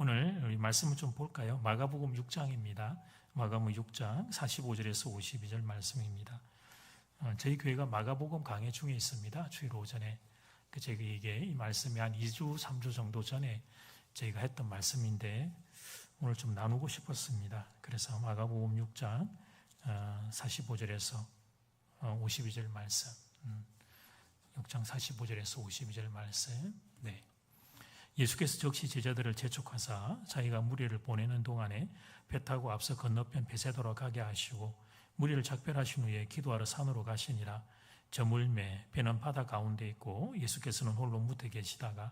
오늘 우리 말씀을 좀 볼까요? 마가복음 6장입니다. 마가복음 6장 45절에서 52절 말씀입니다. 저희 교회가 마가복음 강해 중에 있습니다. 주일 오전에. 이게 이 말씀이 한 2주, 3주 정도 전에 저희가 했던 말씀인데 오늘 좀 나누고 싶었습니다. 그래서 마가복음 6장 45절에서 52절 말씀. 6장 45절에서 52절 말씀. 네. 예수께서 즉시 제자들을 재촉하사 자기가 무리를 보내는 동안에 배 타고 앞서 건너편 베세도로 가게 하시고 무리를 작별하신 후에 기도하러 산으로 가시니라. 저물매 배는 바다 가운데 있고 예수께서는 홀로 무대 계시다가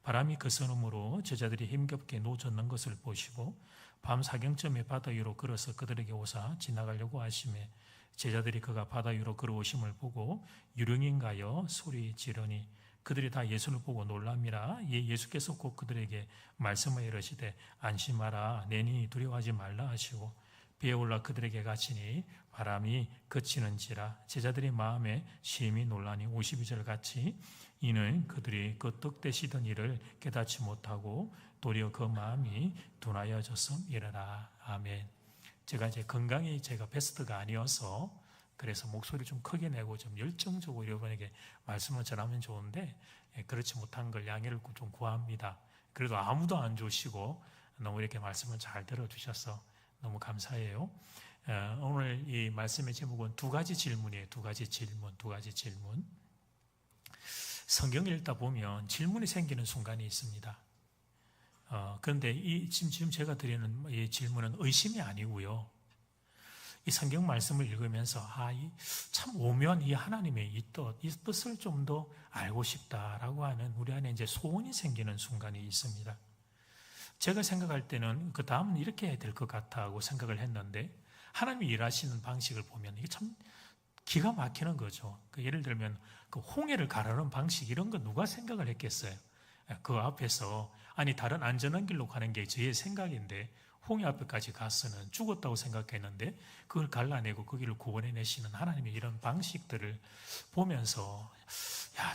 바람이 거스름으로 제자들이 힘겹게 노젓는 것을 보시고 밤 사경쯤에 바다 위로 걸어서 그들에게 오사 지나가려고 하시매 제자들이 그가 바다 위로 걸어오심을 보고 유령인가요 소리 지르니 그들이 다 예수를 보고 놀랍니다. 예수께서 곧 그들에게 말씀을 이르시되 안심하라 내니 두려워하지 말라 하시고 배에 올라 그들에게 가시니 바람이 그치는지라 제자들이 마음에 심히 놀라니 52절 같이 이는 그들이 그 떡 떼시던 일을 깨닫지 못하고 도리어 그 마음이 둔하여졌음이라라. 아멘. 제가 건강이 베스트가 아니어서 그래서 목소리 좀 크게 내고 좀 열정적으로 여러분에게 말씀을 전하면 좋은데 그렇지 못한 걸 양해를 좀 구합니다. 그래도 아무도 안 주시고 너무 이렇게 말씀을 잘 들어주셔서 너무 감사해요. 오늘 이 말씀의 제목은 두 가지 질문이에요. 두 가지 질문. 성경을 읽다 보면 질문이 생기는 순간이 있습니다. 그런데 지금 제가 드리는 이 질문은 의심이 아니고요. 이 성경 말씀을 읽으면서 참 오묘한 이 하나님의 이 뜻을 좀 더 알고 싶다라고 하는 우리 안에 이제 소원이 생기는 순간이 있습니다. 제가 생각할 때는 그 다음은 이렇게 해야 될 것 같아 하고 생각을 했는데 하나님이 일하시는 방식을 보면 이게 참 기가 막히는 거죠. 예를 들면 그 홍해를 가르는 방식 이런 거 누가 생각을 했겠어요? 그 앞에서 다른 안전한 길로 가는 게 저의 생각인데 홍해 앞에까지 가서는 죽었다고 생각했는데 그걸 갈라내고 그 길을 구원해내시는 하나님의 이런 방식들을 보면서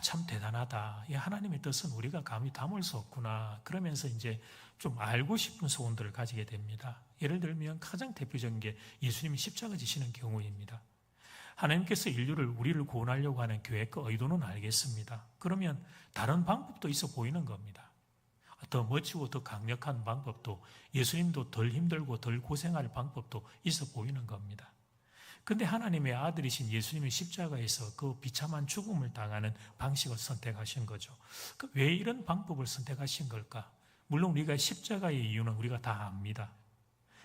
참 대단하다. 이 하나님의 뜻은 우리가 감히 담을 수 없구나. 그러면서 이제 좀 알고 싶은 소원들을 가지게 됩니다. 예를 들면 가장 대표적인 게 예수님이 십자가 지시는 경우입니다. 하나님께서 우리를 구원하려고 하는 계획과 의도는 알겠습니다. 그러면 다른 방법도 있어 보이는 겁니다. 더 멋지고 더 강력한 방법도 예수님도 덜 힘들고 덜 고생할 방법도 있어 보이는 겁니다. 그런데 하나님의 아들이신 예수님의 십자가에서 그 비참한 죽음을 당하는 방식을 선택하신 거죠. 왜 이런 방법을 선택하신 걸까? 물론 우리가 십자가의 이유는 우리가 다 압니다.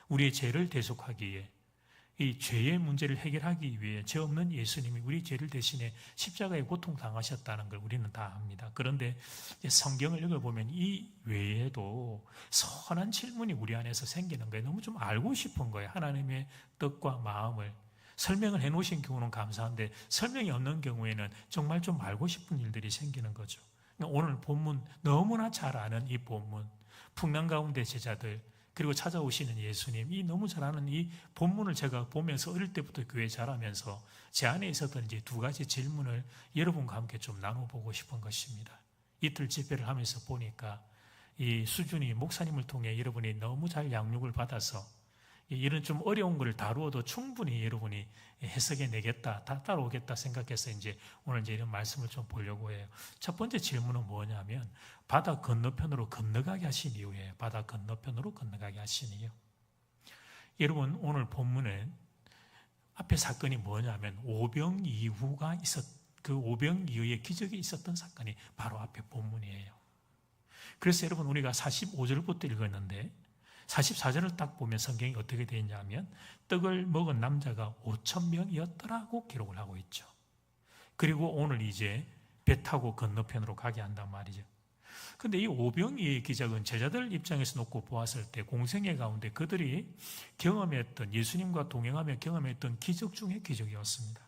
우리의 죄를 대속하기 위해 이 죄의 문제를 해결하기 위해 죄 없는 예수님이 우리 죄를 대신해 십자가에 고통당하셨다는 걸 우리는 다 압니다. 그런데 성경을 읽어보면 이 외에도 선한 질문이 우리 안에서 생기는 거예요. 너무 좀 알고 싶은 거예요. 하나님의 뜻과 마음을. 설명을 해놓으신 경우는 감사한데 설명이 없는 경우에는 정말 좀 알고 싶은 일들이 생기는 거죠. 오늘 본문 너무나 잘 아는 이 본문 풍랑 가운데 제자들 그리고 찾아오시는 예수님, 이 너무 잘 아는 이 본문을 제가 보면서 어릴 때부터 교회 자라면서 제 안에 있었던 이제 두 가지 질문을 여러분과 함께 좀 나눠보고 싶은 것입니다. 이틀 집회를 하면서 보니까 이 수준이 목사님을 통해 여러분이 너무 잘 양육을 받아서 이런 좀 어려운 걸 다루어도 충분히 여러분이 해석해내겠다, 다 따라오겠다 생각해서 오늘 이런 말씀을 좀 보려고 해요. 첫 번째 질문은 뭐냐면 바다 건너편으로 건너가게 하신 이유예요. 바다 건너편으로 건너가게 하신 이유. 여러분 오늘 본문은 앞에 사건이 뭐냐면 오병 이후가 그 오병 이후에 기적이 있었던 사건이 바로 앞에 본문이에요. 그래서 여러분 우리가 45절부터 읽었는데 44절을 딱 보면 성경이 어떻게 되어 있냐면 떡을 먹은 남자가 5,000명이었더라고 기록을 하고 있죠. 그리고 오늘 이제 배 타고 건너편으로 가게 한단 말이죠. 그런데 이 오병이의 기적은 제자들 입장에서 놓고 보았을 때 공생애 가운데 그들이 경험했던 예수님과 동행하며 경험했던 기적 중의 기적이었습니다.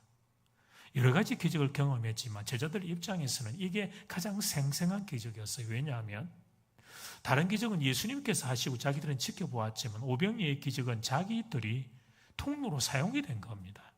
여러 가지 기적을 경험했지만 제자들 입장에서는 이게 가장 생생한 기적이었어요. 왜냐하면 다른 기적은 예수님께서 하시고 자기들은 지켜보았지만 오병이의 기적은 자기들이 통로로 사용이 된 겁니다.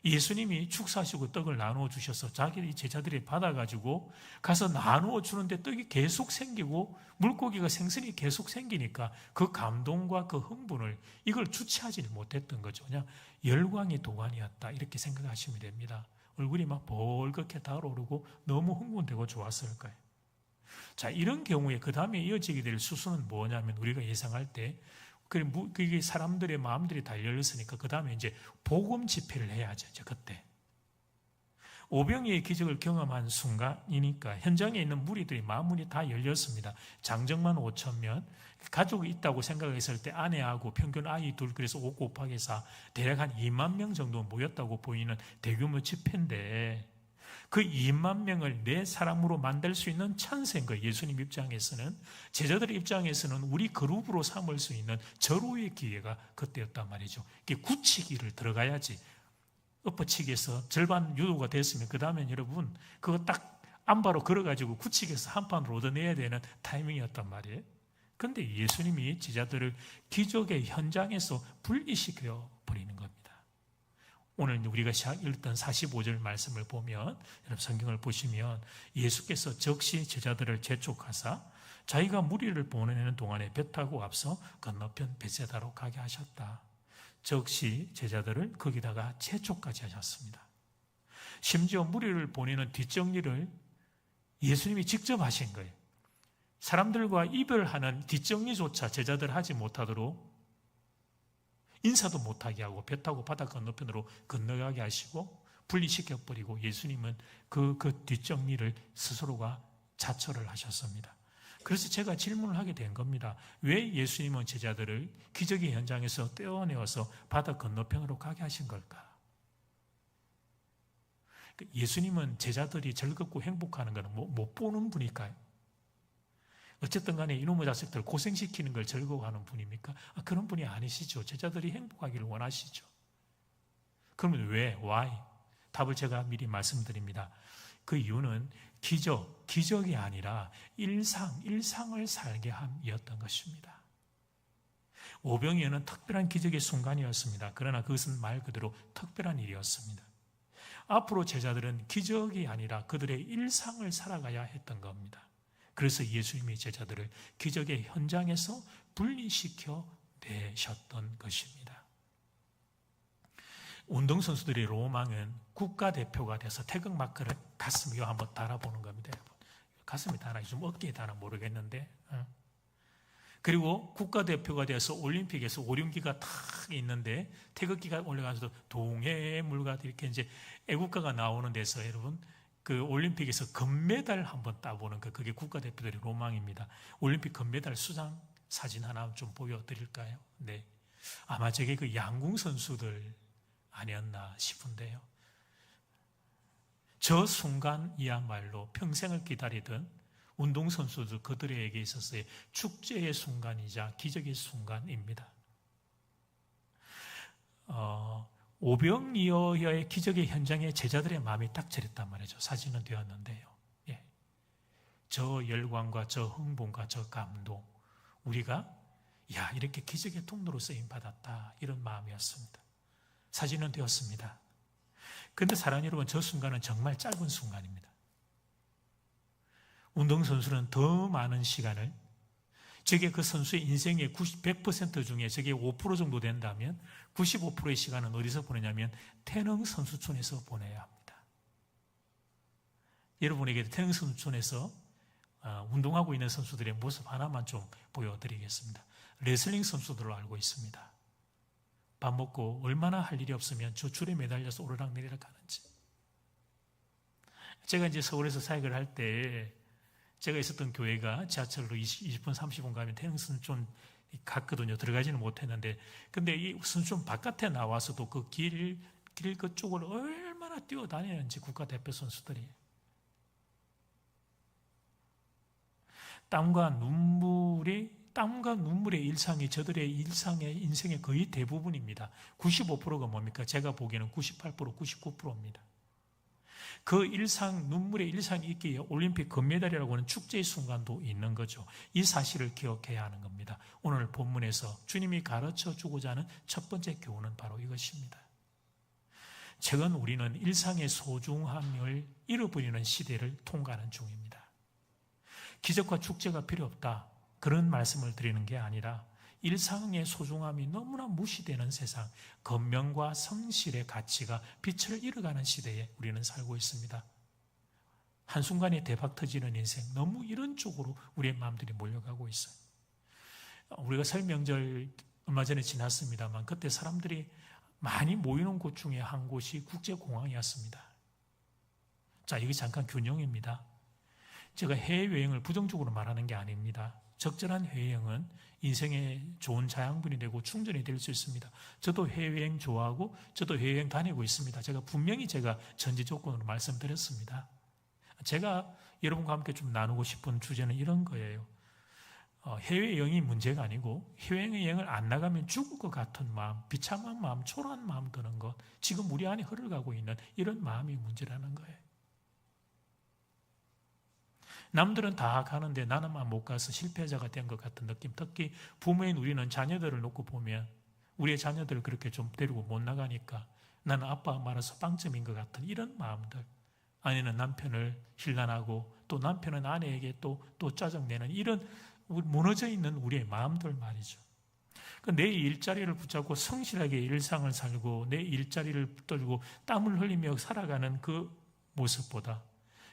예수님이 축사하시고 떡을 나누어 주셔서 자기 제자들이 받아가지고 가서 나누어 주는데 떡이 계속 생기고 물고기가 생선이 계속 생기니까 그 감동과 그 흥분을 이걸 주체하지 못했던 거죠. 그냥 열광의 도가니였다 이렇게 생각하시면 됩니다. 얼굴이 막 벌겋게 달아오르고 너무 흥분되고 좋았을 거예요. 자, 이런 경우에 그 다음에 이어지게 될 수순은 뭐냐면 우리가 예상할 때 그게 사람들의 마음들이 다 열렸으니까 그 다음에 이제 복음 집회를 해야죠. 이제 그때 오병이의 기적을 경험한 순간이니까 현장에 있는 무리들이 마음문이 다 열렸습니다. 장정만 5,000명, 가족이 있다고 생각했을 때 아내하고 평균 아이 둘, 그래서 5 곱하기 4 대략 한 2만 명 정도 모였다고 보이는 대규모 집회인데 그 2만 명을 내 사람으로 만들 수 있는 찬스인 거예요. 예수님 입장에서는, 제자들의 입장에서는 우리 그룹으로 삼을 수 있는 절호의 기회가 그때였단 말이죠. 이게 굳히기를 들어가야지. 엎어치기에서 절반 유도가 됐으면 그 다음엔 여러분 그거 딱 안바로 걸어가지고 굳히기에서 한 판으로 얻어내야 되는 타이밍이었단 말이에요. 그런데 예수님이 제자들을 기적의 현장에서 분리시켜 버리는 겁니다. 오늘 우리가 읽던 45절 말씀을 보면, 여러분 성경을 보시면 예수께서 즉시 제자들을 재촉하사 자기가 무리를 보내는 동안에 배 타고 앞서 건너편 베세다로 가게 하셨다. 즉시 제자들을 거기다가 재촉까지 하셨습니다. 심지어 무리를 보내는 뒷정리를 예수님이 직접 하신 거예요. 사람들과 이별하는 뒷정리조차 제자들 하지 못하도록 인사도 못하게 하고 배 타고 바다 건너편으로 건너가게 하시고 분리시켜버리고 예수님은 그 뒷정리를 스스로가 자처를 하셨습니다. 그래서 제가 질문을 하게 된 겁니다. 왜 예수님은 제자들을 기적의 현장에서 떼어내어서 바다 건너편으로 가게 하신 걸까? 예수님은 제자들이 즐겁고 행복하는 것은 못 보는 분일까요? 어쨌든 간에 이놈의 자식들 고생시키는 걸 즐거워하는 분입니까? 그런 분이 아니시죠. 제자들이 행복하기를 원하시죠. 그러면 왜? Why? 답을 제가 미리 말씀드립니다. 그 이유는 기적이 아니라 일상을 살게 함이었던 것입니다. 오병이어는 특별한 기적의 순간이었습니다. 그러나 그것은 말 그대로 특별한 일이었습니다. 앞으로 제자들은 기적이 아니라 그들의 일상을 살아가야 했던 겁니다. 그래서 예수님이 제자들을 기적의 현장에서 분리시켜 내셨던 것입니다. 운동선수들의 로망은 국가대표가 돼서 태극마크를 가슴 위에 한번 달아보는 겁니다. 여러분. 가슴에 달아, 좀 어깨에 달아 모르겠는데. 그리고 국가대표가 돼서 올림픽에서 오륜기가 탁 있는데 태극기가 올라가서 동해물과 이렇게 이제 애국가가 나오는 데서 여러분 그 올림픽에서 금메달 한번 따보는 거, 그게 국가대표들의 로망입니다. 올림픽 금메달 수상 사진 하나 좀 보여드릴까요? 네. 아마 저게 그 양궁 선수들 아니었나 싶은데요. 저 순간이야말로 평생을 기다리던 운동선수들 그들에게 있어서의 축제의 순간이자 기적의 순간입니다. 오병이어의 기적의 현장에 제자들의 마음이 딱 저랬단 말이죠. 사진은 되었는데요. 예. 저 열광과 저 흥분과 저 감동, 우리가 이렇게 기적의 통로로 쓰임받았다, 이런 마음이었습니다. 사진은 되었습니다. 그런데 사랑하는 여러분, 저 순간은 정말 짧은 순간입니다. 운동선수는 더 많은 시간을, 저게 그 선수의 인생의 100% 중에 저게 5% 정도 된다면 95%의 시간은 어디서 보내냐면 태릉 선수촌에서 보내야 합니다. 여러분에게 태릉 선수촌에서 운동하고 있는 선수들의 모습 하나만 좀 보여드리겠습니다. 레슬링 선수들로 알고 있습니다. 밥 먹고 얼마나 할 일이 없으면 저 줄에 매달려서 오르락내리락 하는지. 제가 이제 서울에서 사역을 할 때 제가 있었던 교회가 지하철로 20분, 30분 가면 태릉 선수촌 갔거든요. 들어가지는 못했는데, 근데 이 선수촌 바깥에 나와서도 그 길 그쪽을 얼마나 뛰어다니는지 국가대표 선수들이. 땀과 눈물의 일상이 저들의 일상의 인생의 거의 대부분입니다. 95%가 뭡니까? 제가 보기에는 98%, 99%입니다. 그 눈물의 일상이 있기에 올림픽 금메달이라고 하는 축제의 순간도 있는 거죠. 이 사실을 기억해야 하는 겁니다. 오늘 본문에서 주님이 가르쳐 주고자 하는 첫 번째 교훈은 바로 이것입니다. 최근 우리는 일상의 소중함을 잃어버리는 시대를 통과하는 중입니다. 기적과 축제가 필요 없다, 그런 말씀을 드리는 게 아니라 일상의 소중함이 너무나 무시되는 세상, 건명과 성실의 가치가 빛을 잃어가는 시대에 우리는 살고 있습니다. 한순간에 대박 터지는 인생, 너무 이런 쪽으로 우리의 마음들이 몰려가고 있어요. 우리가 설 명절 얼마 전에 지났습니다만 그때 사람들이 많이 모이는 곳 중에 한 곳이 국제공항이었습니다. 자, 이게 잠깐 균형입니다. 제가 해외여행을 부정적으로 말하는 게 아닙니다. 적절한 해외여행은 인생의 좋은 자양분이 되고 충전이 될 수 있습니다. 저도 해외여행 좋아하고 저도 해외여행 다니고 있습니다. 제가 분명히 전제 조건으로 말씀드렸습니다. 제가 여러분과 함께 좀 나누고 싶은 주제는 이런 거예요. 해외여행이 문제가 아니고 해외여행을 안 나가면 죽을 것 같은 마음, 비참한 마음, 초라한 마음 드는 것, 지금 우리 안에 흘러가고 있는 이런 마음이 문제라는 거예요. 남들은 다 가는데 나는만 못 가서 실패자가 된 것 같은 느낌. 특히 부모인 우리는 자녀들을 놓고 보면 우리의 자녀들을 그렇게 좀 데리고 못 나가니까 나는 아빠가 말아서 빵점인 것 같은 이런 마음들, 아내는 남편을 힐난하고 또 남편은 아내에게 또 짜증내는 이런 무너져 있는 우리의 마음들 말이죠. 내 일자리를 붙잡고 성실하게 일상을 살고 내 일자리를 붙들고 땀을 흘리며 살아가는 그 모습보다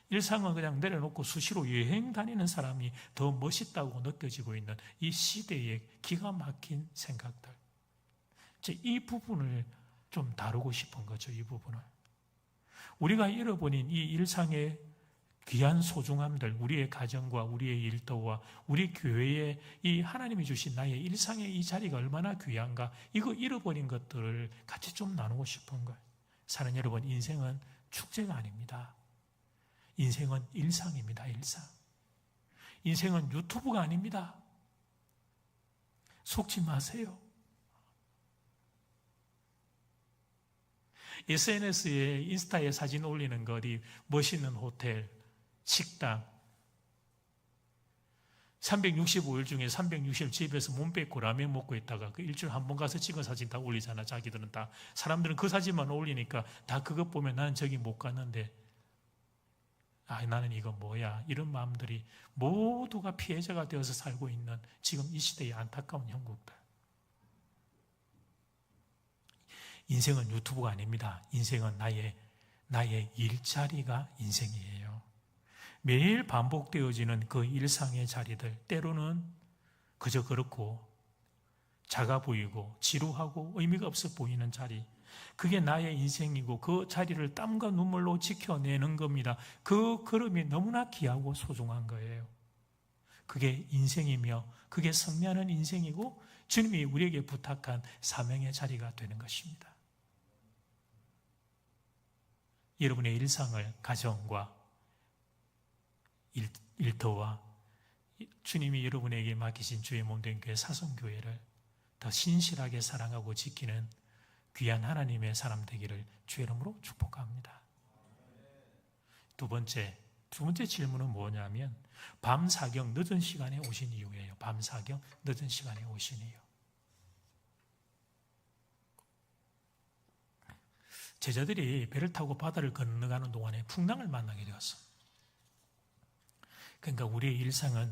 일상은 그냥 내려놓고 수시로 여행 다니는 사람이 더 멋있다고 느껴지고 있는 이 시대의 기가 막힌 생각들, 이 부분을 좀 다루고 싶은 거죠. 이 부분을 우리가 잃어버린 이 일상의 귀한 소중함들, 우리의 가정과 우리의 일터와 우리 교회에 이 하나님이 주신 나의 일상의 이 자리가 얼마나 귀한가, 이거 잃어버린 것들을 같이 좀 나누고 싶은 거예요. 사는 여러분, 인생은 축제가 아닙니다. 인생은 일상입니다. 일상. 인생은 유튜브가 아닙니다. 속지 마세요. SNS에 인스타에 사진 올리는 거리, 멋있는 호텔, 식당, 365일 중에 360일 집에서 몸 뺏고 라면 먹고 있다가 그 일주일에 한 번 가서 찍은 사진 다 올리잖아. 자기들은 다. 사람들은 그 사진만 올리니까 다 그것 보면 나는 저기 못 갔는데 나는 이거 뭐야, 이런 마음들이 모두가 피해자가 되어서 살고 있는 지금 이 시대의 안타까운 형국들. 인생은 유튜브가 아닙니다. 인생은 나의 일자리가 인생이에요. 매일 반복되어지는 그 일상의 자리들, 때로는 그저 그렇고 작아 보이고 지루하고 의미가 없어 보이는 자리, 그게 나의 인생이고 그 자리를 땀과 눈물로 지켜내는 겁니다. 그 걸음이 너무나 귀하고 소중한 거예요. 그게 인생이며 그게 성취하는 인생이고 주님이 우리에게 부탁한 사명의 자리가 되는 것입니다. 여러분의 일상을 가정과 일터와 주님이 여러분에게 맡기신 주의 몸된 교회 사성교회를 더 신실하게 사랑하고 지키는 귀한 하나님의 사람 되기를 주의 이름으로 축복합니다. 두 번째 질문은 뭐냐면 밤 사경 늦은 시간에 오신 이유예요. 밤 사경 늦은 시간에 오신 이유. 제자들이 배를 타고 바다를 건너가는 동안에 풍랑을 만나게 되었어. 그러니까 우리의 일상은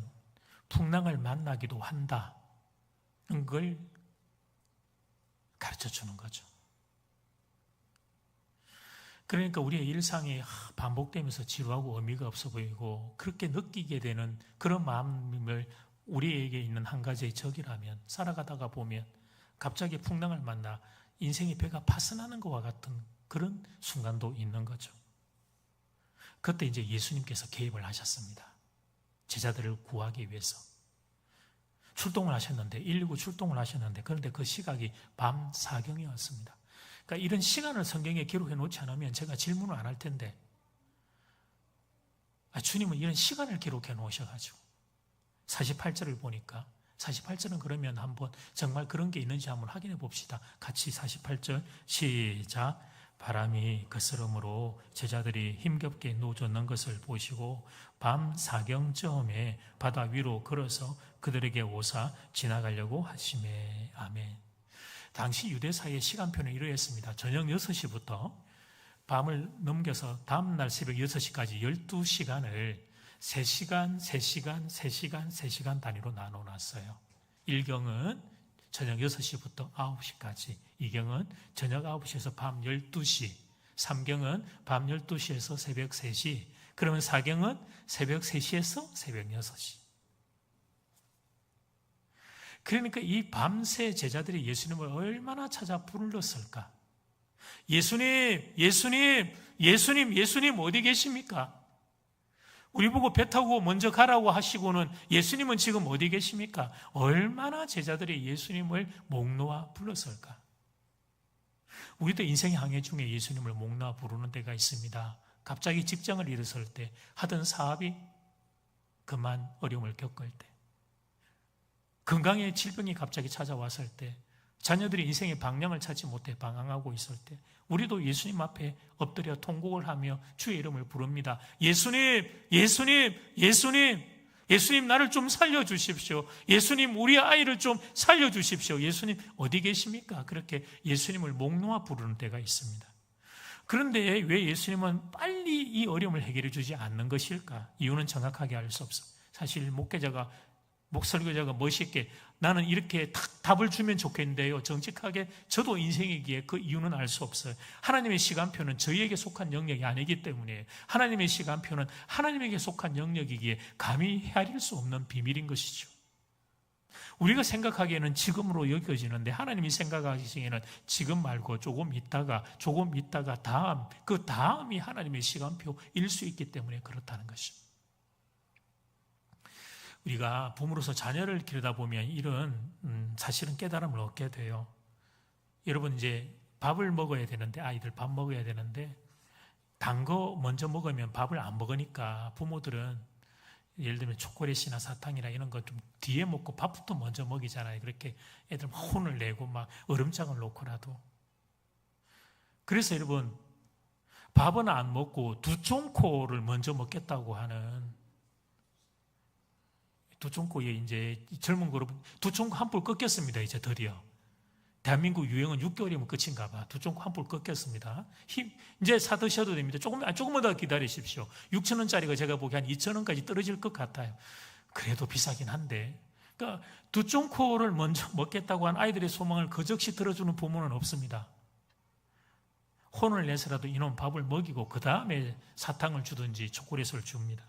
풍랑을 만나기도 한다는 걸 가르쳐 주는 거죠. 그러니까 우리의 일상이 반복되면서 지루하고 의미가 없어 보이고 그렇게 느끼게 되는 그런 마음을 우리에게 있는 한 가지의 적이라면, 살아가다가 보면 갑자기 풍랑을 만나 인생의 배가 파선하는 것과 같은 그런 순간도 있는 거죠. 그때 이제 예수님께서 개입을 하셨습니다. 제자들을 구하기 위해서 출동을 하셨는데, 119 출동을 하셨는데, 그런데 그 시각이 밤 사경이었습니다. 그러니까 이런 시간을 성경에 기록해 놓지 않으면 제가 질문을 안 할 텐데, 주님은 이런 시간을 기록해 놓으셔가지고 48절을 보니까, 48절은 그러면 한번 정말 그런 게 있는지 한번 확인해 봅시다. 같이 48절 시작. 바람이 거스름으로 제자들이 힘겹게 누워졌는 것을 보시고 밤 사경쯤에 바다 위로 걸어서 그들에게 오사 지나가려고 하시매. 아멘. 당시 유대사의 시간표는 이러했습니다. 저녁 6시부터 밤을 넘겨서 다음날 새벽 6시까지 12시간을 3시간, 3시간, 3시간, 3시간 단위로 나눠놨어요. 1경은 저녁 6시부터 9시까지, 2경은 저녁 9시에서 밤 12시, 3경은 밤 12시에서 새벽 3시, 그러면 4경은 새벽 3시에서 새벽 6시. 그러니까 이 밤새 제자들이 예수님을 얼마나 찾아 불렀을까? 예수님, 예수님, 예수님, 예수님 어디 계십니까? 우리 보고 배 타고 먼저 가라고 하시고는 예수님은 지금 어디 계십니까? 얼마나 제자들이 예수님을 목 놓아 불렀을까? 우리도 인생의 항해 중에 예수님을 목 놓아 부르는 때가 있습니다. 갑자기 직장을 잃었을 때, 하던 사업이 그만 어려움을 겪을 때, 건강의 질병이 갑자기 찾아왔을 때, 자녀들이 인생의 방향을 찾지 못해 방황하고 있을 때, 우리도 예수님 앞에 엎드려 통곡을 하며 주의 이름을 부릅니다. 예수님, 예수님, 예수님, 예수님 나를 좀 살려주십시오. 예수님 우리 아이를 좀 살려주십시오. 예수님 어디 계십니까? 그렇게 예수님을 목 놓아 부르는 때가 있습니다. 그런데 왜 예수님은 빨리 이 어려움을 해결해 주지 않는 것일까? 이유는 정확하게 알 수 없어. 사실 목설교자가 멋있게 나는 이렇게 딱 답을 주면 좋겠는데요, 정직하게 저도 인생이기에 그 이유는 알 수 없어요. 하나님의 시간표는 저희에게 속한 영역이 아니기 때문에, 하나님의 시간표는 하나님에게 속한 영역이기에 감히 헤아릴 수 없는 비밀인 것이죠. 우리가 생각하기에는 지금으로 여겨지는데 하나님이 생각하시기에는 지금 말고 조금 있다가 다음, 그 다음이 하나님의 시간표일 수 있기 때문에 그렇다는 것입니다. 우리가 부모로서 자녀를 기르다 보면 이런 사실은 깨달음을 얻게 돼요. 여러분 이제 밥을 먹어야 되는데, 아이들 밥 먹어야 되는데 단 거 먼저 먹으면 밥을 안 먹으니까 부모들은 예를 들면 초콜릿이나 사탕이나 이런 거 좀 뒤에 먹고 밥부터 먼저 먹이잖아요. 그렇게 애들 막 혼을 내고 막 얼음장을 놓고라도. 그래서 여러분 밥은 안 먹고 두쫑코를 먼저 먹겠다고 하는, 두쫑코에 이제 젊은 그룹 두쫑코 한 뿔 꺾였습니다. 이제 드디어 대한민국 유행은 6개월이면 끝인가 봐. 두쫑코 한 뿔 꺾였습니다. 이제 사 드셔도 됩니다. 조금만 더 기다리십시오. 6,000원짜리가 제가 보기에 한 2,000원까지 떨어질 것 같아요. 그래도 비싸긴 한데, 그러니까 두쫑코를 먼저 먹겠다고 한 아이들의 소망을 거적시 들어주는 부모는 없습니다. 혼을 내서라도 이놈 밥을 먹이고 그 다음에 사탕을 주든지 초콜릿을 줍니다.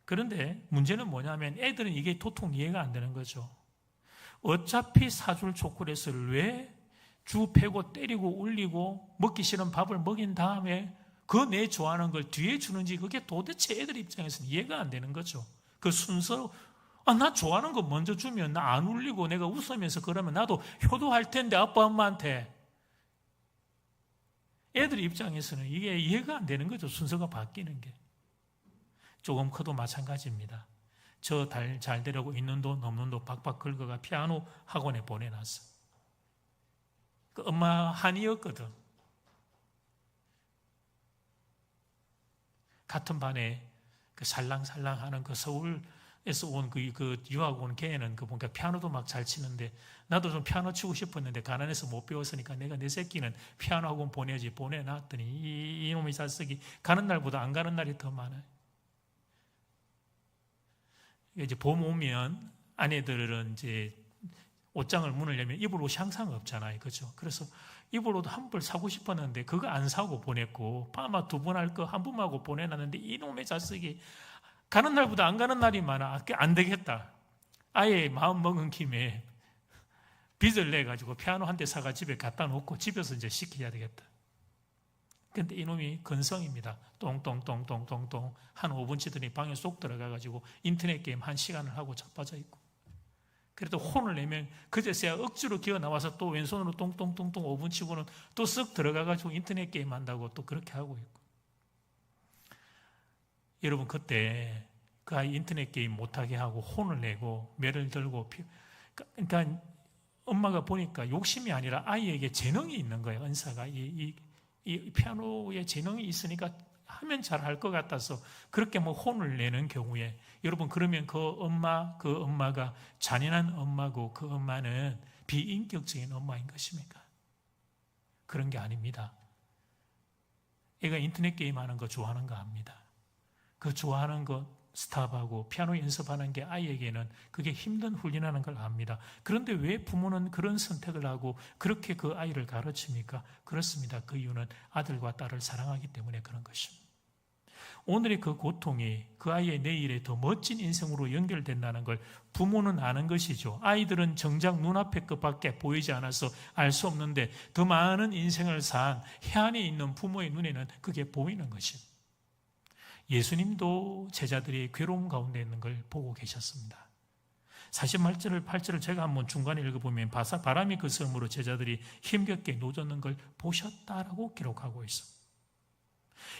그런데 문제는 뭐냐면 애들은 이게 도통 이해가 안 되는 거죠. 어차피 사줄 초콜릿을 왜 주 패고 때리고 울리고 먹기 싫은 밥을 먹인 다음에 그 내 좋아하는 걸 뒤에 주는지, 그게 도대체 애들 입장에서는 이해가 안 되는 거죠. 그 순서, 나 좋아하는 거 먼저 주면 나 안 울리고 내가 웃으면서 그러면 나도 효도할 텐데 아빠 엄마한테. 애들 입장에서는 이게 이해가 안 되는 거죠. 순서가 바뀌는 게. 조금 커도 마찬가지입니다. 저 잘 되려고 있는 돈 없는 돈 박박 긁어가 피아노 학원에 보내놨어. 그 엄마 한이었거든. 같은 반에 그 살랑살랑하는 그 서울에서 온 그 유학 온 걔는 그 보니까 피아노도 막 잘 치는데, 나도 좀 피아노 치고 싶었는데 가난해서 못 배웠으니까 내가 내 새끼는 피아노 학원 보내놨더니 이놈의 자식이 가는 날보다 안 가는 날이 더 많아요. 이제 봄 오면 아내들은 이제 옷장을 문을 열면 입을 옷이 항상 없잖아요. 그렇죠? 그래서 입을 옷 한 벌 사고 싶었는데 그거 안 사고 보냈고, 파마 2번 할 거 한 번 하고 보내놨는데 이놈의 자식이 가는 날보다 안 가는 날이 많아. 안 되겠다. 아예 마음 먹은 김에 빚을 내가지고 피아노 한 대 사가 집에 갖다 놓고 집에서 이제 시켜야 되겠다. 근데 이놈이 건성입니다. 똥똥똥똥똥똥 한 5분 치더니 방에 쏙 들어가가지고 인터넷 게임 1시간을 하고 자빠져 있고, 그래도 혼을 내면 그제서야 억지로 기어 나와서 또 왼손으로 똥똥똥똥 5분 치고는 또 쓱 들어가가지고 인터넷 게임 한다고 또 그렇게 하고 있고. 여러분 그때 그 아이 인터넷 게임 못하게 하고 혼을 내고 매를 들고, 그러니까 엄마가 보니까 욕심이 아니라 아이에게 재능이 있는 거예요. 은사가 이 피아노에 재능이 있으니까 하면 잘할 것 같아서 그렇게 뭐 혼을 내는 경우에, 여러분 그러면 그 엄마가 잔인한 엄마고 그 엄마는 비인격적인 엄마인 것입니까? 그런 게 아닙니다. 애가 인터넷 게임 하는 거 좋아하는 거 압니다. 그 좋아하는 거 스탑하고 피아노 연습하는 게 아이에게는 그게 힘든 훈련하는 걸 압니다. 그런데 왜 부모는 그런 선택을 하고 그렇게 그 아이를 가르칩니까? 그렇습니다. 그 이유는 아들과 딸을 사랑하기 때문에 그런 것입니다. 오늘의 그 고통이 그 아이의 내일에 더 멋진 인생으로 연결된다는 걸 부모는 아는 것이죠. 아이들은 정작 눈앞의 것밖에 보이지 않아서 알 수 없는데 더 많은 인생을 산 해안에 있는 부모의 눈에는 그게 보이는 것입니다. 예수님도 제자들이 괴로움 가운데 있는 걸 보고 계셨습니다. 48절을 제가 한번 중간에 읽어보면 바람이 그 섬으로 제자들이 힘겹게 노젓는 걸 보셨다라고 기록하고 있습니다.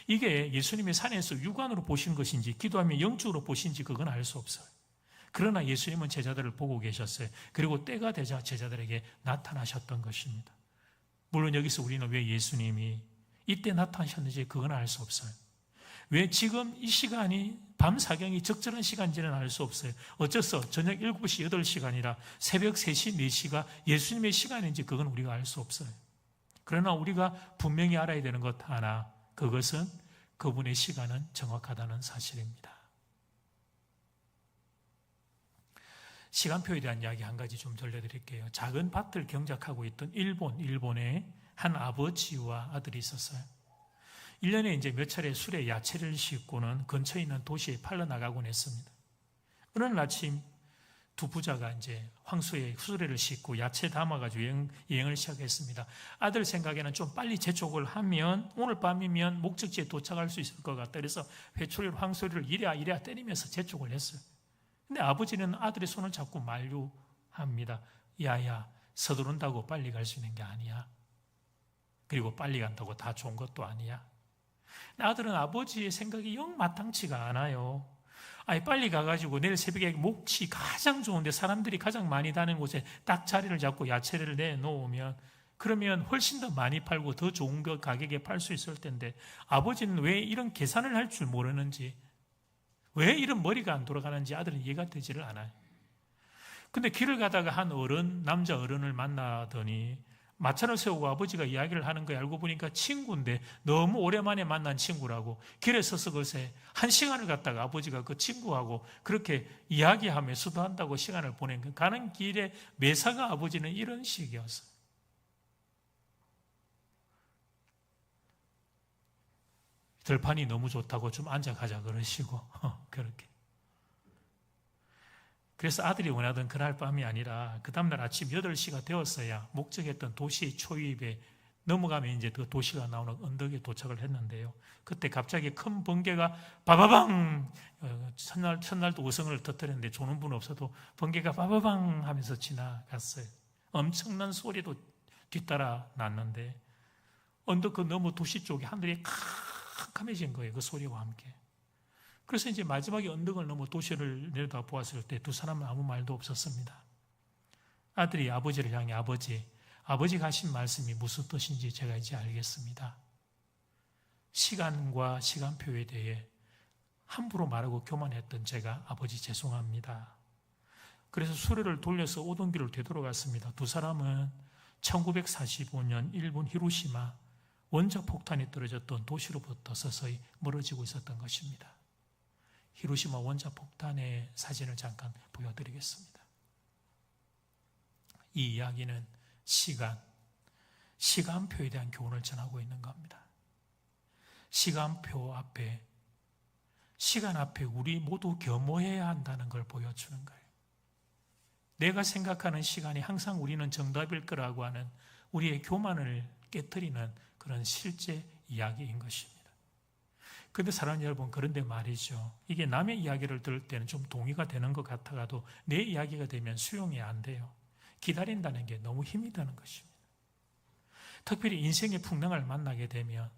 이게 예수님의 산에서 육안으로 보신 것인지 기도하며 영적으로 보신지 그건 알 수 없어요. 그러나 예수님은 제자들을 보고 계셨어요. 그리고 때가 되자 제자들에게 나타나셨던 것입니다. 물론 여기서 우리는 왜 예수님이 이때 나타나셨는지 그건 알 수 없어요. 왜 지금 이 시간이 밤 사경이 적절한 시간인지는 알 수 없어요. 어째서 저녁 7시, 8시가 아니라 새벽 3시, 4시가 예수님의 시간인지 그건 우리가 알 수 없어요. 그러나 우리가 분명히 알아야 되는 것 하나, 그것은 그분의 시간은 정확하다는 사실입니다. 시간표에 대한 이야기 한 가지 좀 들려드릴게요. 작은 밭을 경작하고 있던 일본에 한 아버지와 아들이 있었어요. 1년에 이제 몇 차례 술에 야채를 싣고는 근처에 있는 도시에 팔러 나가곤 했습니다. 어느 날 아침 두 부자가 이제 황소에 수레를 싣고 야채 담아가지고 여행을 시작했습니다. 아들 생각에는 좀 빨리 재촉을 하면 오늘 밤이면 목적지에 도착할 수 있을 것 같다. 그래서 회초리로 황소리를 이랴 때리면서 재촉을 했어요. 근데 아버지는 아들의 손을 잡고 만류합니다. 야야, 서두른다고 빨리 갈 수 있는 게 아니야. 그리고 빨리 간다고 다 좋은 것도 아니야. 아들은 아버지의 생각이 영 마땅치가 않아요. 빨리 가가지고 내일 새벽에 목치 가장 좋은데 사람들이 가장 많이 다니는 곳에 딱 자리를 잡고 야채를 내놓으면 그러면 훨씬 더 많이 팔고 더 좋은 거 가격에 팔 수 있을 텐데 아버지는 왜 이런 계산을 할 줄 모르는지, 왜 이런 머리가 안 돌아가는지 아들은 이해가 되지를 않아요. 근데 길을 가다가 한 남자 어른을 만나더니 마차를 세우고 아버지가 이야기를 하는 거 알고 보니까 친구인데 너무 오랜만에 만난 친구라고 길에 서서 글쎄 1시간을 갔다가 아버지가 그 친구하고 그렇게 이야기하며 수다한다고 시간을 보낸 거. 가는 길에 매사가 아버지는 이런 식이었어요. 들판이 너무 좋다고 좀 앉아가자 그러시고 그렇게. 그래서 아들이 원하던 그날 밤이 아니라 그 다음날 아침 8시가 되었어야 목적했던 도시 초입에 넘어가면 이제 그 도시가 나오는 언덕에 도착을 했는데요. 그때 갑자기 큰 번개가 바바방, 첫날도 우성을 터뜨렸는데 조는 분 없어도 번개가 바바방 하면서 지나갔어요. 엄청난 소리도 뒤따라 났는데 언덕 그 너머 도시 쪽에 하늘이 캄캄해진 거예요. 그 소리와 함께. 그래서 이제 마지막에 언덕을 넘어 도시를 내려다 보았을 때 두 사람은 아무 말도 없었습니다. 아들이 아버지를 향해 아버지가 하신 말씀이 무슨 뜻인지 제가 이제 알겠습니다. 시간과 시간표에 대해 함부로 말하고 교만했던 제가 아버지 죄송합니다. 그래서 수레를 돌려서 오던 길을 되돌아갔습니다. 두 사람은 1945년 일본 히로시마 원자폭탄이 떨어졌던 도시로부터 서서히 멀어지고 있었던 것입니다. 히로시마 원자폭탄의 사진을 잠깐 보여드리겠습니다. 이 이야기는 시간표에 대한 교훈을 전하고 있는 겁니다. 시간표 앞에, 시간 앞에 우리 모두 겸허해야 한다는 걸 보여주는 거예요. 내가 생각하는 시간이 항상 우리는 정답일 거라고 하는 우리의 교만을 깨트리는 그런 실제 이야기인 것입니다. 그런데 사랑하는 여러분, 그런데 말이죠. 이게 남의 이야기를 들을 때는 좀 동의가 되는 것 같아가도 내 이야기가 되면 수용이 안 돼요. 기다린다는 게 너무 힘이 드는 것입니다. 특별히 인생의 풍랑을 만나게 되면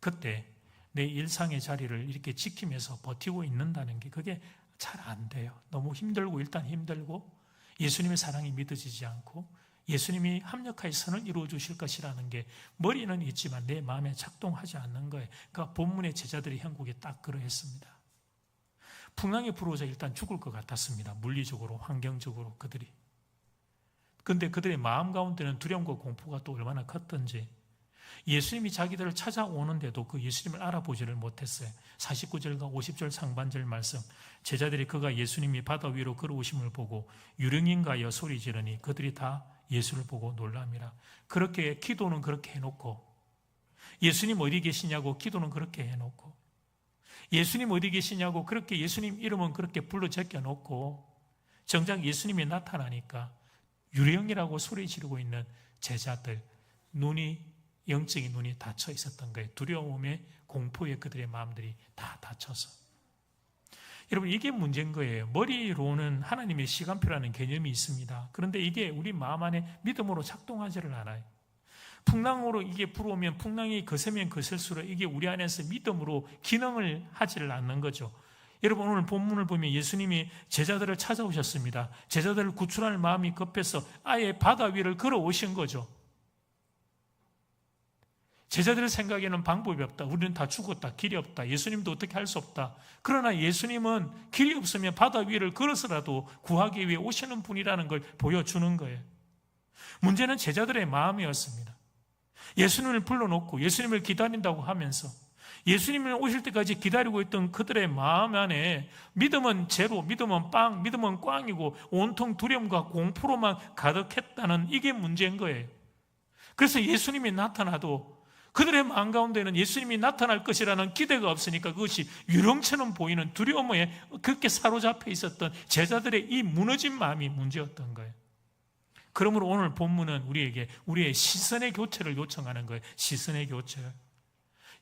그때 내 일상의 자리를 이렇게 지키면서 버티고 있는다는 게 그게 잘 안 돼요. 너무 힘들고 일단 힘들고 예수님의 사랑이 믿어지지 않고 예수님이 합력하여 선을 이루어 주실 것이라는 게 머리는 있지만 내 마음에 작동하지 않는 거예요. 그러니까 본문의 제자들이 형국에 딱 그러했습니다. 풍랑에 불어져 일단 죽을 것 같았습니다. 물리적으로, 환경적으로 그런데 그들의 마음 가운데는 두려움과 공포가 또 얼마나 컸던지 예수님이 자기들을 찾아오는데도 그 예수님을 알아보지를 못했어요. 49절과 50절 상반절 말씀, 제자들이 그가 예수님이 바다 위로 걸어오심을 보고 유령인가여 소리 지르니 그들이 다 예수를 보고 놀랍니다. 그렇게 기도는 그렇게 해놓고, 예수님 어디 계시냐고 기도는 그렇게 해놓고, 예수님 어디 계시냐고 그렇게 예수님 이름은 그렇게 불러 제껴놓고, 정작 예수님이 나타나니까 유령이라고 소리 지르고 있는 제자들, 영적인 눈이 닫혀 있었던 거예요. 두려움에, 공포에 그들의 마음들이 다 닫혀서. 여러분, 이게 문제인 거예요. 머리로는 하나님의 시간표라는 개념이 있습니다. 그런데 이게 우리 마음 안에 믿음으로 작동하지를 않아요. 풍랑으로 이게 불어오면, 풍랑이 거세면 거셀수록 이게 우리 안에서 믿음으로 기능을 하지를 않는 거죠. 여러분, 오늘 본문을 보면 예수님이 제자들을 찾아오셨습니다. 제자들을 구출할 마음이 급해서 아예 바다 위를 걸어오신 거죠. 제자들의 생각에는 방법이 없다. 우리는 다 죽었다. 길이 없다. 예수님도 어떻게 할 수 없다. 그러나 예수님은 길이 없으면 바다 위를 걸어서라도 구하기 위해 오시는 분이라는 걸 보여주는 거예요. 문제는 제자들의 마음이었습니다. 예수님을 불러놓고 예수님을 기다린다고 하면서 예수님을 오실 때까지 기다리고 있던 그들의 마음 안에 믿음은 제로, 믿음은 빵, 믿음은 꽝이고 온통 두려움과 공포로만 가득했다는 이게 문제인 거예요. 그래서 예수님이 나타나도 그들의 마음 가운데는 예수님이 나타날 것이라는 기대가 없으니까 그것이 유령처럼 보이는 두려움에 그렇게 사로잡혀 있었던 제자들의 이 무너진 마음이 문제였던 거예요. 그러므로 오늘 본문은 우리에게 우리의 시선의 교체를 요청하는 거예요. 시선의 교체.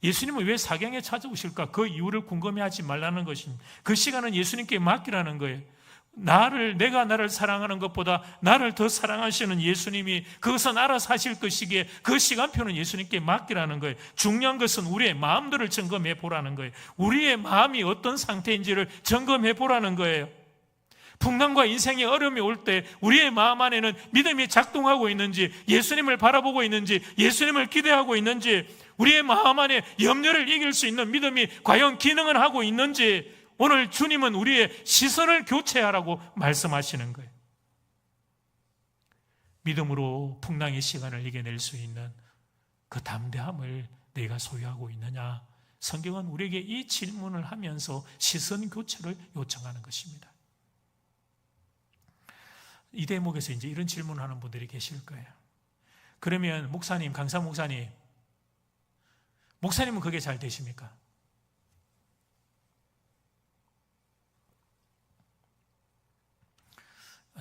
예수님은 왜 사경에 찾아오실까? 그 이유를 궁금해하지 말라는 것입니다. 그 시간은 예수님께 맡기라는 거예요. 내가 나를 사랑하는 것보다 나를 더 사랑하시는 예수님이 그것은 알아서 하실 것이기에 그 시간표는 예수님께 맡기라는 거예요. 중요한 것은 우리의 마음들을 점검해 보라는 거예요. 우리의 마음이 어떤 상태인지를 점검해 보라는 거예요. 풍랑과 인생의 어려움이 올 때 우리의 마음 안에는 믿음이 작동하고 있는지, 예수님을 바라보고 있는지, 예수님을 기대하고 있는지, 우리의 마음 안에 염려를 이길 수 있는 믿음이 과연 기능을 하고 있는지, 오늘 주님은 우리의 시선을 교체하라고 말씀하시는 거예요. 믿음으로 풍랑의 시간을 이겨낼 수 있는 그 담대함을 내가 소유하고 있느냐? 성경은 우리에게 이 질문을 하면서 시선 교체를 요청하는 것입니다. 이 대목에서 이제 이런 질문을 하는 분들이 계실 거예요. 그러면 목사님, 강사 목사님은 그게 잘 되십니까?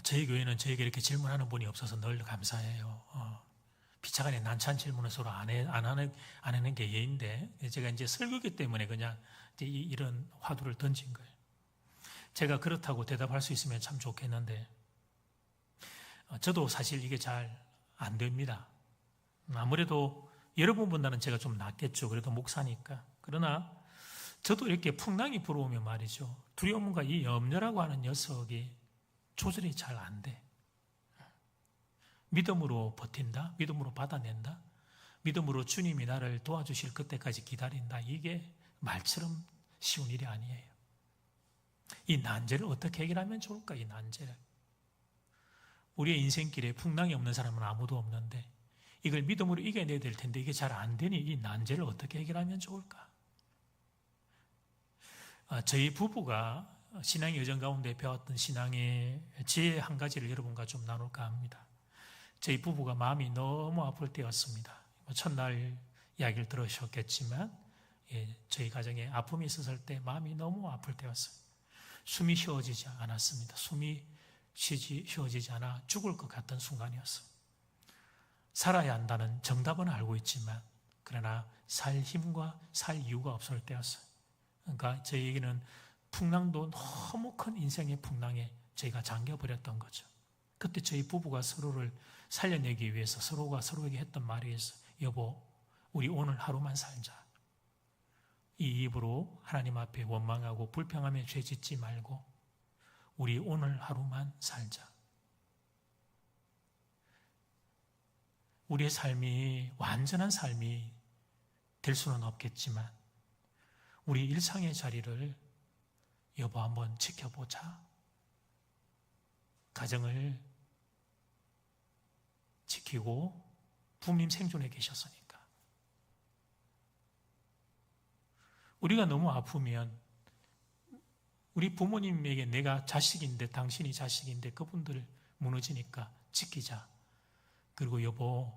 저희 교회는 저에게 이렇게 질문하는 분이 없어서 늘 감사해요. 피차간에 난처한 질문을 서로 안 하는 게 예인데, 제가 이제 설교기 때문에 그냥 이런 화두를 던진 거예요. 제가 그렇다고 대답할 수 있으면 참 좋겠는데, 저도 사실 이게 잘 안 됩니다. 아무래도 여러분보다는 제가 좀 낫겠죠. 그래도 목사니까. 그러나 저도 이렇게 풍랑이 불어오면 말이죠, 두려움과 이 염려라고 하는 녀석이 조절이 잘 안 돼. 믿음으로 버틴다, 믿음으로 받아낸다, 믿음으로 주님이 나를 도와주실 그때까지 기다린다. 이게 말처럼 쉬운 일이 아니에요. 이 난제를 어떻게 해결하면 좋을까? 이 난제를. 우리의 인생길에 풍랑이 없는 사람은 아무도 없는데 이걸 믿음으로 이겨내야 될 텐데 이게 잘 안 되니 이 난제를 어떻게 해결하면 좋을까? 저희 부부가 신앙의 여정 가운데 배웠던 신앙의 지혜 한 가지를 여러분과 좀 나눌까 합니다. 저희 부부가 마음이 너무 아플 때였습니다. 첫날 이야기를 들으셨겠지만 저희 가정에 아픔이 있었을 때 마음이 너무 아플 때였어요. 숨이 쉬어지지 않았습니다. 숨이 쉬어지지 않아 죽을 것 같던 순간이었어요. 살아야 한다는 정답은 알고 있지만 그러나 살 힘과 살 이유가 없을 때였어요. 그러니까 저희에게는 풍랑도 너무 큰 인생의 풍랑에 저희가 잠겨버렸던 거죠. 그때 저희 부부가 서로를 살려내기 위해서 서로가 서로에게 했던 말이 있어요. 여보, 우리 오늘 하루만 살자. 이 입으로 하나님 앞에 원망하고 불평하며 죄 짓지 말고 우리 오늘 하루만 살자. 우리의 삶이 완전한 삶이 될 수는 없겠지만 우리 일상의 자리를 여보 한번 지켜보자. 가정을 지키고 부모님 생존해 계셨으니까 우리가 너무 아프면 우리 부모님에게 내가 자식인데 당신이 자식인데 그분들 무너지니까 지키자. 그리고 여보,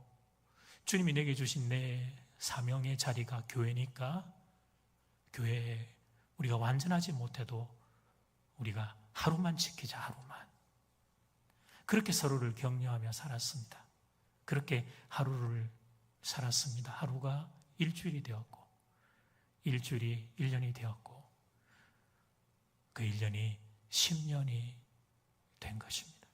주님이 내게 주신 내 사명의 자리가 교회니까 교회에 우리가 완전하지 못해도 우리가 하루만 지키자, 하루만. 그렇게 서로를 격려하며 살았습니다. 그렇게 하루를 살았습니다. 하루가 일주일이 되었고, 일주일이 1년이 되었고, 그 1년이 10년이 된 것입니다.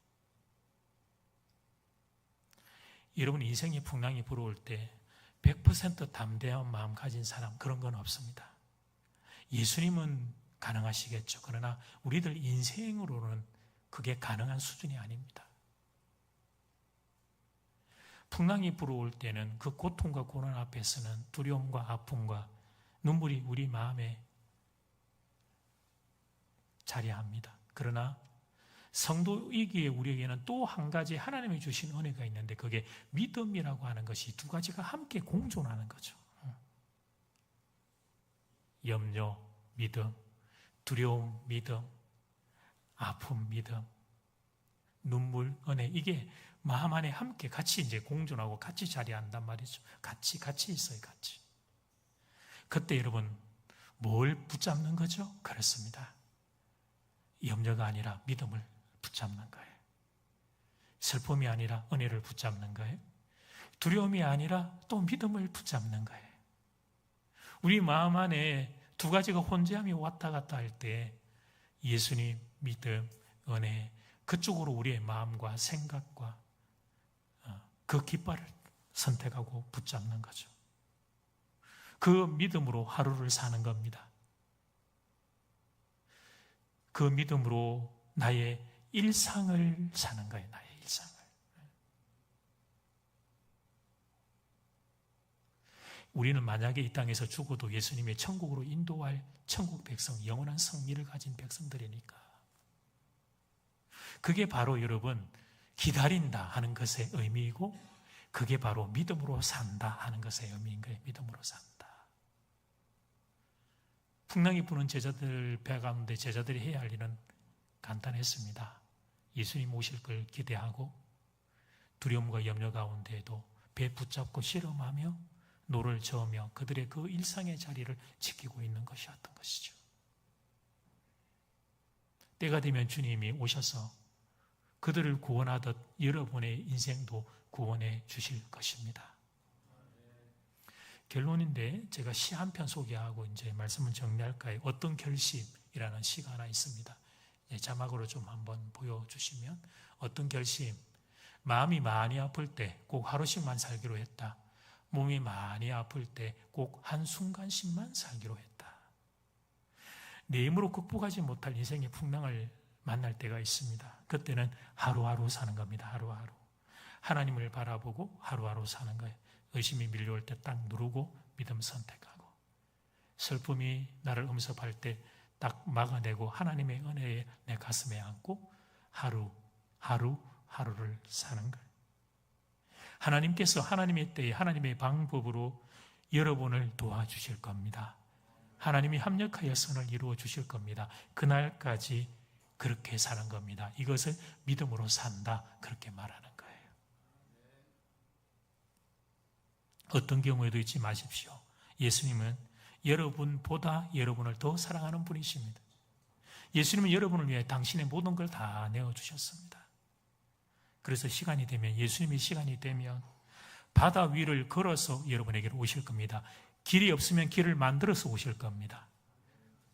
여러분, 인생의 풍랑이 불어올 때 100% 담대한 마음 가진 사람, 그런 건 없습니다. 예수님은 가능하시겠죠. 그러나 우리들 인생으로는 그게 가능한 수준이 아닙니다. 풍랑이 불어올 때는 그 고통과 고난 앞에서는 두려움과 아픔과 눈물이 우리 마음에 자리합니다. 그러나 성도이기에 우리에게는 또 한 가지 하나님이 주신 은혜가 있는데 그게 믿음이라고 하는 것이 두 가지가 함께 공존하는 거죠. 염려, 믿음, 두려움, 믿음, 아픔, 믿음, 눈물, 은혜, 이게 마음 안에 함께 같이 이제 공존하고 같이 자리한단 말이죠. 같이 있어요, 같이. 그때 여러분, 뭘 붙잡는 거죠? 그렇습니다. 염려가 아니라 믿음을 붙잡는 거예요. 슬픔이 아니라 은혜를 붙잡는 거예요. 두려움이 아니라 또 믿음을 붙잡는 거예요. 우리 마음 안에 두 가지가 혼재함이 왔다 갔다 할 때 예수님, 믿음, 은혜, 그쪽으로 우리의 마음과 생각과 그 깃발을 선택하고 붙잡는 거죠. 그 믿음으로 하루를 사는 겁니다. 그 믿음으로 나의 일상을 사는 거예요. 나의 일상을. 우리는 만약에 이 땅에서 죽어도 예수님의 천국으로 인도할 천국 백성, 영원한 승리를 가진 백성들이니까. 그게 바로 여러분 기다린다 하는 것의 의미이고 그게 바로 믿음으로 산다 하는 것의 의미인 거예요. 믿음으로 산다. 풍랑이 부는 제자들 배 가운데 제자들이 해야 할 일은 간단했습니다. 예수님 오실 걸 기대하고 두려움과 염려 가운데에도 배 붙잡고 실험하며 노를 저으며 그들의 그 일상의 자리를 지키고 있는 것이었던 것이죠. 때가 되면 주님이 오셔서 그들을 구원하듯 여러분의 인생도 구원해 주실 것입니다. 결론인데 제가 시 한 편 소개하고 이제 말씀을 정리할까요? 어떤 결심이라는 시가 하나 있습니다. 자막으로 좀 한번 보여주시면 어떤 결심, 마음이 많이 아플 때 꼭 하루씩만 살기로 했다. 몸이 많이 아플 때 꼭 한순간씩만 살기로 했다. 내 힘으로 극복하지 못할 인생의 풍랑을 만날 때가 있습니다. 그때는 하루하루 사는 겁니다. 하루하루. 하나님을 바라보고 하루하루 사는 거예요. 의심이 밀려올 때 딱 누르고 믿음 선택하고 슬픔이 나를 음습할 때 딱 막아내고 하나님의 은혜에 내 가슴에 안고 하루를 사는 거예요. 하나님께서 하나님의 때에 하나님의 방법으로 여러분을 도와주실 겁니다. 하나님이 합력하여 선을 이루어 주실 겁니다. 그날까지 그렇게 사는 겁니다. 이것을 믿음으로 산다 그렇게 말하는 거예요. 어떤 경우에도 잊지 마십시오. 예수님은 여러분보다 여러분을 더 사랑하는 분이십니다. 예수님은 여러분을 위해 당신의 모든 걸 다 내어주셨습니다. 그래서 시간이 되면 예수님의 시간이 되면 바다 위를 걸어서 여러분에게로 오실 겁니다. 길이 없으면 길을 만들어서 오실 겁니다.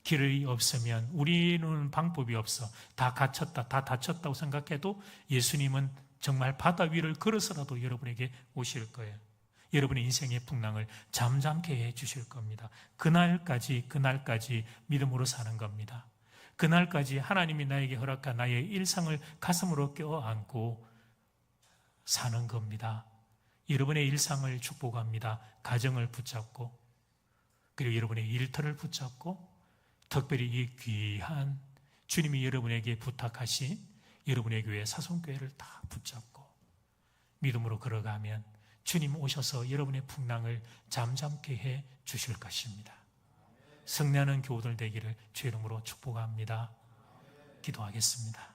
길이 없으면 우리는 방법이 없어. 다 갇혔다, 다 닫혔다고 생각해도 예수님은 정말 바다 위를 걸어서라도 여러분에게 오실 거예요. 여러분의 인생의 풍랑을 잠잠케 해 주실 겁니다. 그날까지 믿음으로 사는 겁니다. 그날까지 하나님이 나에게 허락한 나의 일상을 가슴으로 껴안고 사는 겁니다. 여러분의 일상을 축복합니다. 가정을 붙잡고 그리고 여러분의 일터를 붙잡고 특별히 이 귀한 주님이 여러분에게 부탁하신 여러분의 교회 사송교회를 다 붙잡고 믿음으로 걸어가면 주님 오셔서 여러분의 풍랑을 잠잠케 해 주실 것입니다. 승리하는 교우들 되기를 주의 이름으로 축복합니다. 기도하겠습니다.